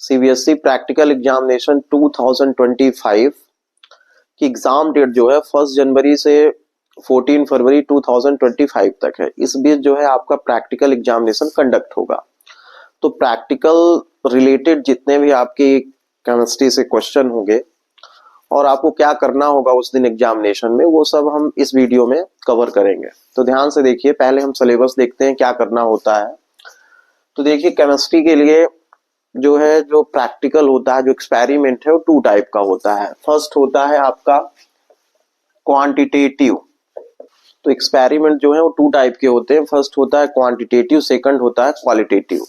CBSE practical examination 2025 की exam date जो है 1 जनवरी से 14 फरवरी 2025 तक है। इस बीच जो है आपका प्रैक्टिकल एग्जामिनेशन कंडक्ट होगा। तो प्रैक्टिकल रिलेटेड जितने भी आपके केमिस्ट्री से क्वेश्चन होंगे और आपको क्या करना होगा उस दिन एग्जामिनेशन में, वो सब हम इस वीडियो में कवर करेंगे। तो ध्यान से देखिए, पहले हम सिलेबस देखते हैं क्या करना होता है। तो देखिए, केमिस्ट्री के लिए जो प्रैक्टिकल होता है, जो एक्सपेरिमेंट है, वो 2 टाइप का होता है। फर्स्ट होता है आपका क्वांटिटेटिव। तो एक्सपेरिमेंट जो है वो 2 टाइप के होते हैं। फर्स्ट होता है क्वांटिटेटिव, सेकंड होता है क्वालिटेटिव।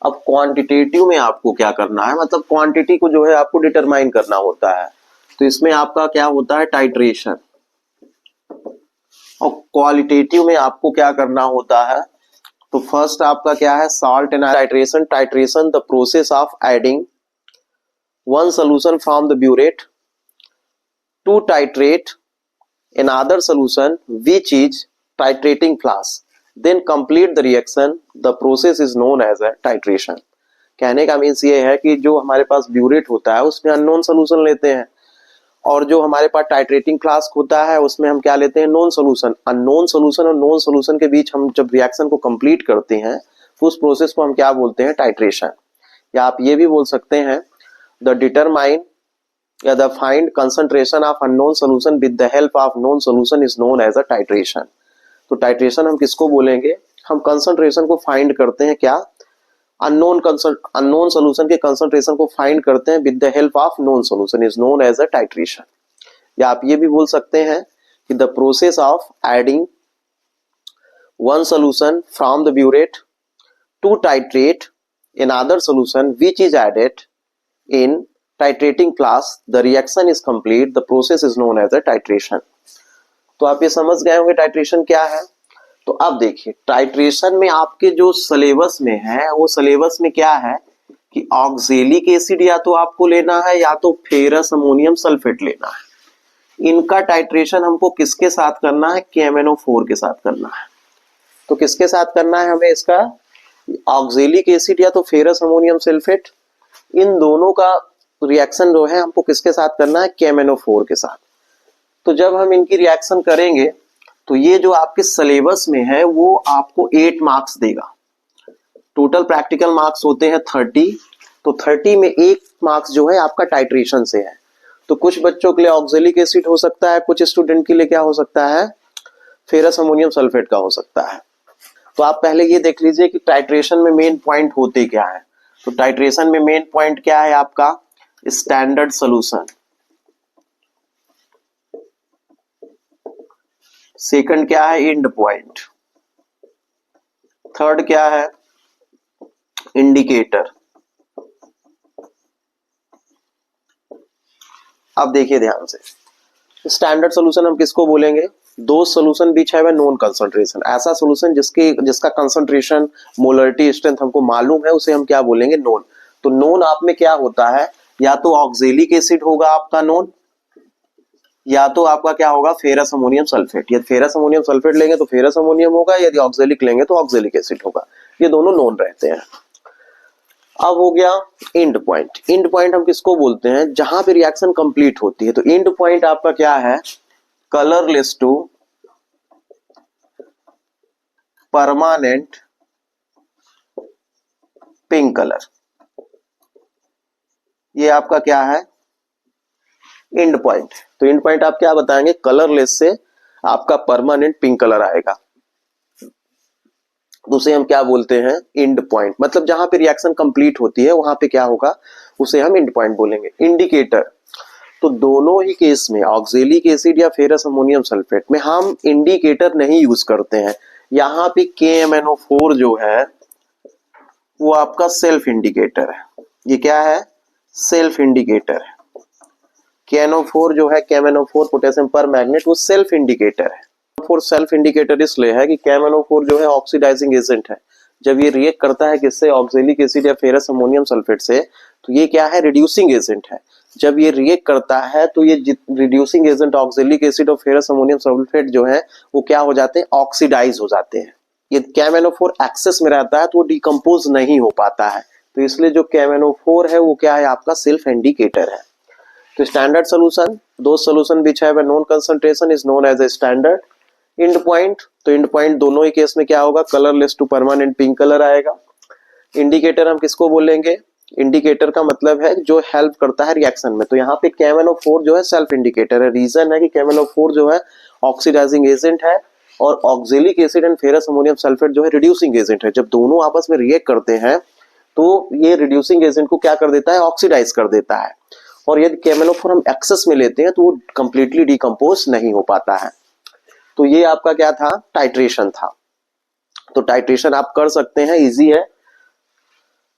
अब क्वांटिटेटिव में आपको क्या करना है, मतलब क्वांटिटी को जो है आपको डिटरमाइन करना होता है। तो इसमें आपका क्या होता है, टाइट्रेशन। और क्वालिटेटिव में आपको क्या करना होता है, तो फर्स्ट आपका क्या है, salt and titration. Titration the process of adding one solution from the burette to titrate another solution which is titrating flask, then complete the reaction. The process is known as a titration. कहने का means ये है कि जो हमारे पास burette होता है उसमें अननोन सोल्यूशन लेते हैं, और जो हमारे पास टाइट्रेटिंग फ्लास्क होता है उसमें हम क्या लेते हैं, नॉन सोल्यूशन। अननोन सोल्यूशन और नॉन सोल्यूशन के बीच हम जब रिएक्शन को कंप्लीट करते हैं तो उस प्रोसेस को हम क्या बोलते हैं, टाइट्रेशन। या आप ये भी बोल सकते हैं द डिटरमाइन या the find concentration of unknown solution with the help of known solution is known as a titration. तो टाइट्रेशन हम किसको बोलेंगे, हम कंसंट्रेशन को फाइंड करते हैं, क्या, अननोन सोल्यूशन के कंसंट्रेशन को फाइंड करते हैं with the help of known solution is known as a titration. या आप ये भी बोल सकते हैं कि the process of adding one solution from the burette to titrate another solution which is added in titrating flask, the reaction is complete, the process is known as a titration. तो आप ये समझ गए होंगे टाइट्रेशन क्या है। तो अब देखिए, टाइट्रेशन में आपके जो सिलेबस में है, वो सिलेबस में क्या है कि ऑक्जेलिक एसिड या तो आपको लेना है या तो फेरस अमोनियम सल्फेट लेना है। इनका टाइट्रेशन हमको किसके साथ करना है, KMnO4 के साथ करना है। तो किसके साथ करना है हमें इसका, ऑक्जेलिक एसिड या तो फेरस अमोनियम सल्फेट, इन दोनों का रिएक्शन जो है हमको किसके साथ करना है, KMnO4 के साथ। तो जब हम इनकी रिएक्शन करेंगे तो ये जो आपके सिलेबस में है वो आपको 8 मार्क्स देगा। टोटल प्रैक्टिकल मार्क्स होते हैं 30, तो 30 में 1 मार्क्स जो है आपका टाइट्रेशन से है। तो कुछ बच्चों के लिए ऑक्जेलिक एसिड हो सकता है, कुछ स्टूडेंट के लिए क्या हो सकता है, फेरस अमोनियम सल्फेट का हो सकता है। तो आप पहले ये देख लीजिए कि टाइट्रेशन में मेन पॉइंट होते क्या है। तो टाइट्रेशन में मेन पॉइंट क्या है आपका, स्टैंडर्ड सॉल्यूशन। सेकंड क्या है, एंड पॉइंट। थर्ड क्या है, इंडिकेटर। अब देखिए ध्यान से, स्टैंडर्ड सॉल्यूशन हम किसको बोलेंगे, दो सॉल्यूशन बीच है नॉन कंसंट्रेशन। ऐसा सॉल्यूशन जिसका कंसंट्रेशन मोलरिटी स्ट्रेंथ हमको मालूम है उसे हम क्या बोलेंगे, नॉन। तो नॉन आप में क्या होता है, या तो ऑक्जेलिक एसिड होगा आपका नॉन, या तो आपका क्या होगा, फेरस अमोनियम सल्फेट। यदि फेरस अमोनियम सल्फेट लेंगे तो फेरस अमोनियम होगा, यदि ऑक्जेलिक लेंगे तो ऑक्जेलिक एसिड होगा। ये दोनों नॉन रहते हैं। अब हो गया एंड पॉइंट। एंड पॉइंट हम किसको बोलते हैं, जहां पे रिएक्शन कंप्लीट होती है। तो एंड पॉइंट आपका क्या है, colourless to permanent pink colour. ये आपका क्या है, एंड पॉइंट। तो एंड पॉइंट आप क्या बताएंगे, कलरलेस से आपका परमानेंट पिंक कलर आएगा, उसे हम क्या बोलते हैं, एंड पॉइंट। मतलब जहां पे रिएक्शन कंप्लीट होती है वहां पे क्या होगा, उसे हम एंड पॉइंट बोलेंगे। इंडिकेटर, तो दोनों ही केस में ऑक्जेलिक एसिड या फेरस अमोनियम सल्फेट में हम इंडिकेटर नहीं यूज करते हैं। यहाँ पे KMnO4 जो है वो आपका सेल्फ इंडिकेटर है। ये क्या है, सेल्फ इंडिकेटर है। KNO4 जो है, KMnO4 पोटेशियम पर मैग्नेट, वो सेल्फ इंडिकेटर है। फॉर सेल्फ इंडिकेटर इसलिए है कि KMnO4 जो है ऑक्सीडाइजिंग एजेंट है। जब ये रिएक्ट करता है किससे, ऑक्जेलिक एसिड या फेरस अमोनियम सल्फेट से, तो ये क्या है, रिड्यूसिंग एजेंट है। जब ये रिएक्ट करता है तो ये रिड्यूसिंग एजेंट ऑक्जेलिक एसिड और फेरस अमोनियम सल्फेट जो है वो क्या हो जाते हैं, ऑक्सीडाइज हो जाते हैं। ये KMnO4 एक्सेस में रहता है तो वो डिकम्पोज नहीं हो पाता है, तो इसलिए जो KMnO4 है वो क्या है आपका सेल्फ इंडिकेटर है। तो स्टैंडर्ड सोल्यूशन, दो solution which have a known concentration is known as a standard. End point, तो एंड पॉइंट दोनों ही केस में क्या होगा, colourless to permanent pink colour आएगा। इंडिकेटर हम किसको बोलेंगे, इंडिकेटर का मतलब है जो हेल्प करता है रिएक्शन में। तो यहाँ पे KMnO4 जो है सेल्फ इंडिकेटर है। रीजन है कि KMnO4 जो है ऑक्सीडाइजिंग एजेंट है और oxalic acid and ferrous ammonium sulphate जो है रिड्यूसिंग एजेंट है। जब दोनों आपस में रिएक्ट करते हैं तो ये रिड्यूसिंग एजेंट को क्या कर देता है, ऑक्सीडाइज कर देता है। और यदि KMnO4 हम एक्सेस में लेते हैं तो वो कंप्लीटली डिकम्पोज नहीं हो पाता है। तो ये आपका क्या था, टाइट्रेशन था। तो टाइट्रेशन आप कर सकते हैं, इजी है।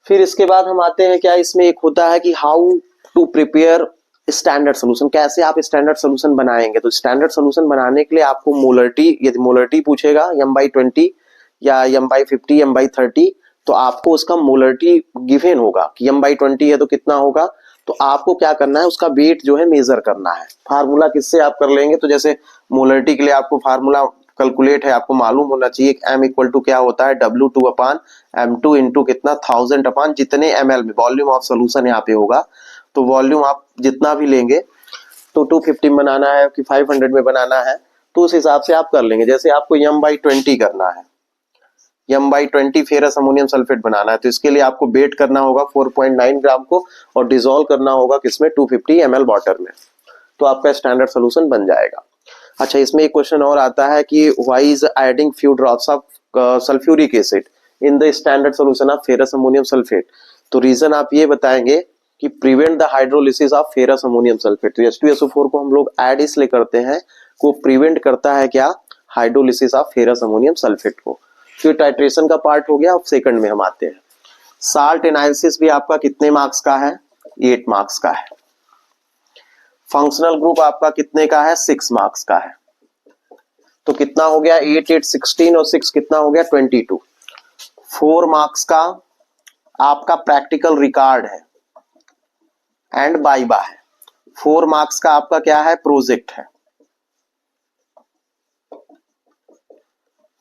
फिर इसके बाद हम आते हैं क्या, इसमें एक होता है कि how to prepare standard solution, कैसे आप स्टैंडर्ड सोल्यूशन बनाएंगे। तो स्टैंडर्ड सोल्यूशन बनाने के लिए आपको मोलरिटी, यदि मोलरिटी पूछेगा m/20 या m/50 m/30, तो आपको उसका मोलरिटी गिवन होगा कि m/20 है तो कितना होगा। तो आपको क्या करना है, उसका वेट जो है मेजर करना है। फार्मूला किससे आप कर लेंगे, तो जैसे मोलरिटी के लिए आपको फार्मूला कैलकुलेट है, आपको मालूम होना चाहिए m इक्वल टू क्या होता है, W2 अपान M2 इंटू कितना 1000 अपान जितने ml में वॉल्यूम ऑफ सोल्यूशन यहाँ पे होगा। तो वॉल्यूम आप जितना भी लेंगे, तो 250 बनाना है कि 500 में बनाना है, तो उस हिसाब से आप कर लेंगे। जैसे आपको m/20 करना है, m/20 फेरस अमोनियम सल्फेट बनाना है, तो इसके लिए आपको वेट करना होगा 4.9 ग्राम को और डिसॉल्व करना होगा किसमें, 250 ml वाटर में। तो आपका स्टैंडर्ड सोल्यूशन बन जाएगा। अच्छा, इसमें एक क्वेश्चन और आता है कि why is adding few drops of sulphuric acid in the standard solution of ferrous ammonium sulphate. तो रीजन आप ये बताएंगे कि prevent the hydrolysis of ferrous ammonium sulphate. तो H2SO4 को हम लोग ऐड इसलिए करते हैं को प्रिवेंट करता है क्या, hydrolysis of ferrous ammonium sulphate को। तो टाइट्रेशन का पार्ट हो गया। अब सेकंड में हम आते हैं, साल्ट एनालिसिस भी आपका कितने मार्क्स का है, 8 मार्क्स का है। फंक्शनल ग्रुप आपका कितने का है, 6 मार्क्स का है। तो कितना हो गया, 8 8 16 और 6 कितना हो गया, 22। 4 मार्क्स का आपका प्रैक्टिकल रिकॉर्ड है एंड बाइबा है। 4 मार्क्स का आपका क्या है, प्रोजेक्ट है।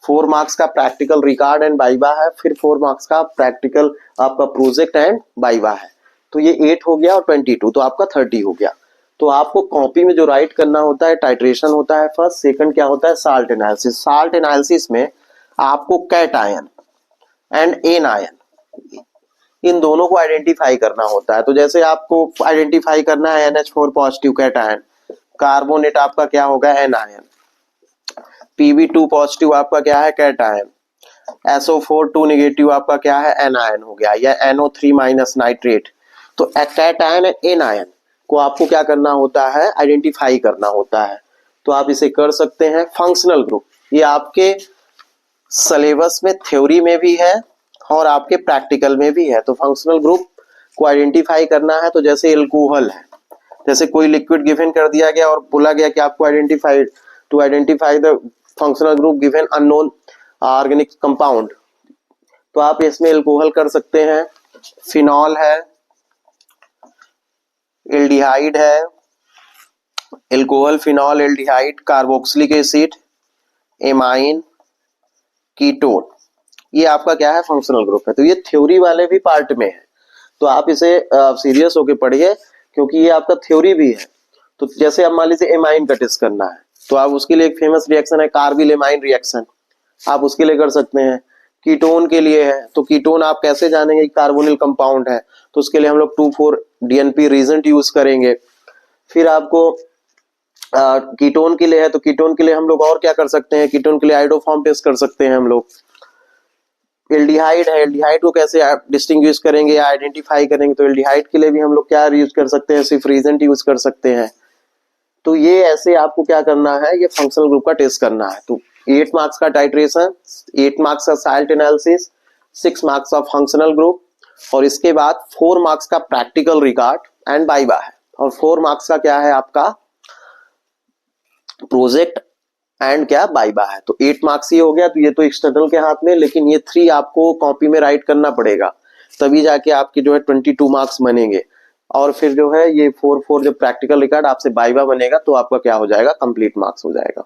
4 मार्क्स का प्रैक्टिकल रिकॉर्ड एंड बाइबा है, फिर 4 मार्क्स का प्रैक्टिकल आपका प्रोजेक्ट एंड बाइबा है। तो ये 8 हो गया और 22, तो आपका 30 हो गया। तो आपको कॉपी में जो राइट करना होता है, टाइट्रेशन होता है फर्स्ट, सेकंड क्या होता है, साल्ट एनालिसिस। साल्ट एनालिसिस में आपको cation and anion, इन दोनों को आइडेंटिफाई करना होता है। तो जैसे आपको आइडेंटिफाई करना है NH4 positive cat ion, carbonate आपका क्या होगा, एन आयन। Pb2 पॉजिटिव आपका क्या है, कैट आयन। SO4 2 नेगेटिव आपका क्या है, एन आयन हो गया, या NO3 माइनस नाइट्रेट। तो cation and anion को आपको क्या करना होता है, आइडेंटिफाई करना होता है। तो आप इसे कर सकते हैं। फंक्शनल ग्रुप, ये आपके सिलेबस में थ्योरी में भी है और आपके प्रैक्टिकल में भी है। तो फंक्शनल ग्रुप को आइडेंटिफाई करना है। तो जैसे एल्कोहल है, जैसे कोई लिक्विड गिवन कर दिया गया और बोला गया कि आपको identify the functional group given unknown organic compound, तो आप इसमें एल्कोहल कर सकते हैं। फिनॉल है, एल्डिहाइड है, alcohol, phenol, aldehyde, carboxylic acid, amine, ketone, ये आपका क्या है, फंक्शनल ग्रुप है। तो ये थ्योरी वाले भी पार्ट में है, तो आप इसे सीरियस होके पढ़िए क्योंकि ये आपका थ्योरी भी है। तो जैसे अब मान लीजिए एमाइन का टेस्ट करना है, तो आप उसके लिए एक फेमस रिएक्शन है कार्बिल एमाइन रिएक्शन, आप उसके लिए कर सकते हैं। कीटोन के लिए है, तो कीटोन आप कैसे जानेंगे कार्बोनिल कंपाउंड है, तो उसके लिए हम लोग 2,4-DNP रीजेंट यूज करेंगे। फिर आपको कीटोन के लिए है, तो कीटोन के लिए हम लोग और क्या कर सकते हैं, कीटोन के लिए आइडोफॉर्म टेस्ट कर सकते हैं हम लोग। एल्डिहाइड है, एल्डिहाइड को कैसे डिस्टिंग्विश करेंगे या आइडेंटिफाई करेंगे, तो एल्डिहाइड के लिए भी हम लोग क्या यूज कर सकते हैं, सिर्फ रीजेंट यूज कर सकते हैं। तो ये ऐसे आपको क्या करना है, ये फंक्शनल ग्रुप का टेस्ट करना है। तो 8 मार्क्स का टाइट्रेशन, 8 मार्क्स का साल्ट एनालिसिस, 6 मार्क्स का फंक्शनल ग्रुप, और इसके बाद 4 मार्क्स का प्रैक्टिकल रिकॉर्ड एंड बाइबा है, और 4 मार्क्स का क्या है आपका प्रोजेक्ट एंड क्या बाइबा है। तो 8 मार्क्स ही हो गया। तो ये तो एक्सटर्नल के हाथ में, लेकिन ये 3 आपको कॉपी में राइट करना पड़ेगा, तभी जाके आपके जो है 22 मार्क्स बनेंगे। और फिर जो है ये 4 जब प्रैक्टिकल रिकॉर्ड आपसे बाइबा बनेगा तो आपका क्या हो जाएगा, कंप्लीट मार्क्स हो जाएगा।